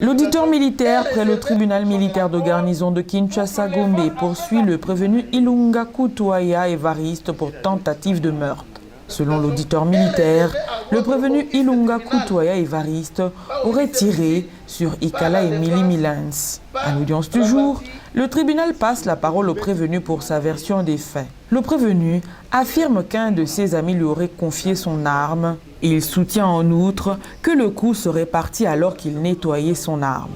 L'auditeur militaire près le tribunal militaire de garnison de Kinshasa-Gombe poursuit le prévenu Ilunga Kutuaya Évariste pour tentative de meurtre. Selon l'auditeur militaire, le prévenu Ilunga Kutuaya Évariste aurait tiré sur Ikala Emily Milans. À l'audience du jour, le tribunal passe la parole au prévenu pour sa version des faits. Le prévenu affirme qu'un de ses amis lui aurait confié son arme. Il soutient en outre que le coup serait parti alors qu'il nettoyait son arme.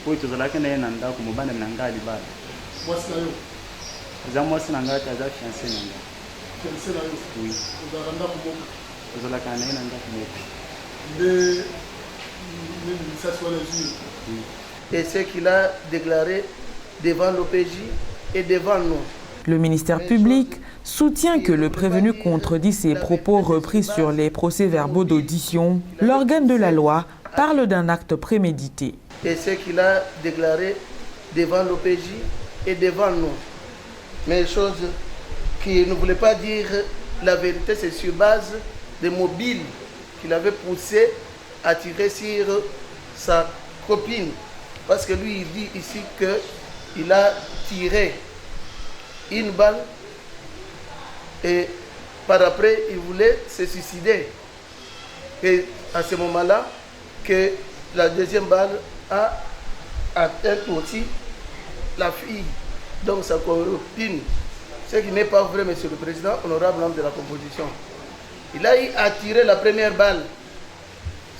Oui, tout cela qui n'est pas dans le monde de l'anglais. Moi, c'est là. Moi, c'est l'anglais qui a fiancé. Fiancé là. Oui. Tout cela qui n'est pas dans le et ce qu'il a déclaré devant l'OPJ et devant nous. Le ministère public soutient que le prévenu contredit ses propos repris sur les procès-verbaux d'audition. L'organe de la loi parle d'un acte prémédité. Et ce qu'il a déclaré devant l'OPJ et devant nous. Mais chose qui ne voulait pas dire la vérité, c'est sur base des mobiles qu'il avait poussé à tirer sur sa copine. Parce que lui, il dit ici qu'il a tiré une balle et par après, il voulait se suicider. Et à ce moment-là, que la deuxième balle a atteint aussi la fille, donc sa copine. Ce qui n'est pas vrai, Monsieur le Président, honorable membre de la composition. Il a attiré la première balle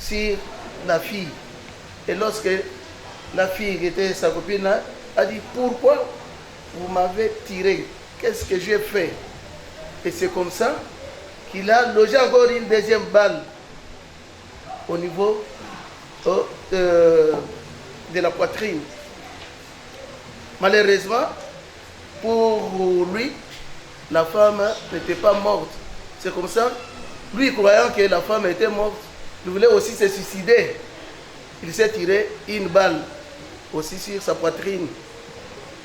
sur la fille. Et lorsque la fille qui était sa copine a dit « Pourquoi vous m'avez tiré? Qu'est-ce que j'ai fait ?» Et c'est comme ça qu'il a logé encore une deuxième balle au niveau de la poitrine. Malheureusement, pour lui, la femme n'était pas morte. C'est comme ça, lui croyant que la femme était morte, il voulait aussi se suicider. Il s'est tiré une balle aussi sur sa poitrine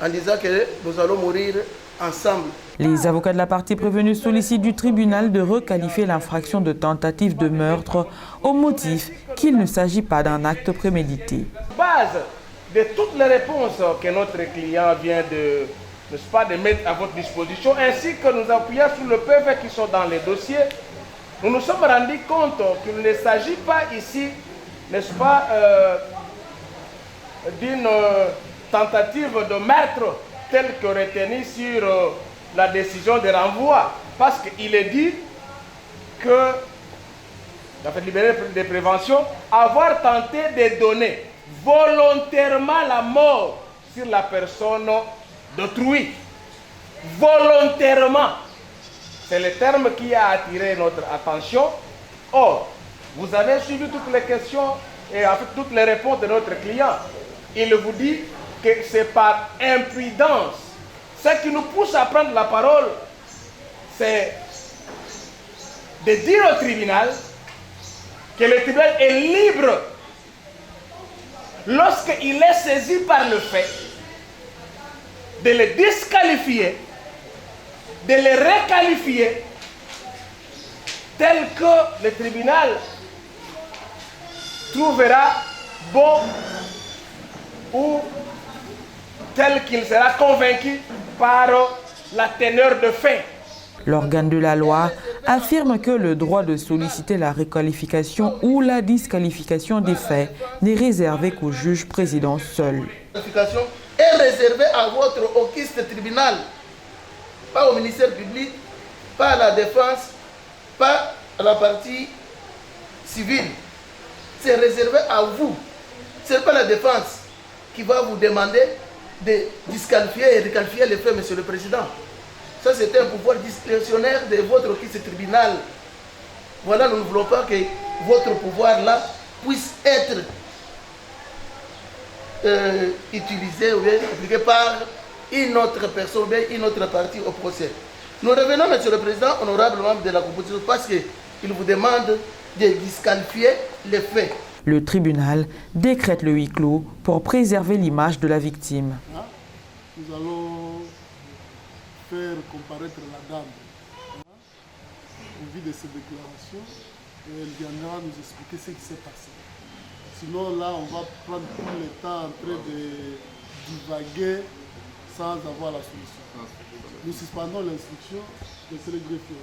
en disant que nous allons mourir ensemble. Les avocats de la partie prévenue sollicitent du tribunal de requalifier l'infraction de tentative de meurtre au motif qu'il ne s'agit pas d'un acte prémédité. Base de toutes les réponses que notre client vient de mettre à votre disposition, ainsi que nous appuyons sur le PV qui sont dans les dossiers, nous nous sommes rendus compte qu'il ne s'agit pas ici, n'est-ce pas, d'une tentative de meurtre telle que retenue sur la décision de renvoi, parce qu'il est dit que la fait libérée de prévention, avoir tenté de donner volontairement la mort sur la personne d'autrui. Volontairement. C'est le terme qui a attiré notre attention. Or, vous avez suivi toutes les questions et en fait, toutes les réponses de notre client. Il vous dit que c'est par imprudence. Ce qui nous pousse à prendre la parole, c'est de dire au tribunal que le tribunal est libre lorsqu'il est saisi par le fait de le disqualifier, de le requalifier tel que le tribunal trouvera bon ou tel qu'il sera convaincu par la teneur de fait. L'organe de la loi affirme que le droit de solliciter la requalification ou la disqualification des faits n'est réservé qu'au juge président seul. La qualification est réservée à votre auguste tribunal, pas au ministère public, pas à la défense, pas à la partie civile. C'est réservé à vous. Ce n'est pas la défense qui va vous demander de disqualifier et requalifier les faits, Monsieur le Président. Ça, c'est un pouvoir discrétionnaire de votre auguste tribunal. Voilà, nous ne voulons pas que votre pouvoir-là puisse être utilisé ou bien appliqué par une autre personne, une autre partie au procès. Nous revenons, Monsieur le Président, honorable membre de la composition, parce qu'il vous demande de disqualifier les faits. Le tribunal décrète le huis clos pour préserver l'image de la victime. Nous allons faire comparaître la dame au vu de ses déclarations et elle viendra nous expliquer ce qui s'est passé. Sinon là, on va prendre tout le temps en train de divaguer sans avoir la solution. Nous suspendons l'instruction de ce greffier.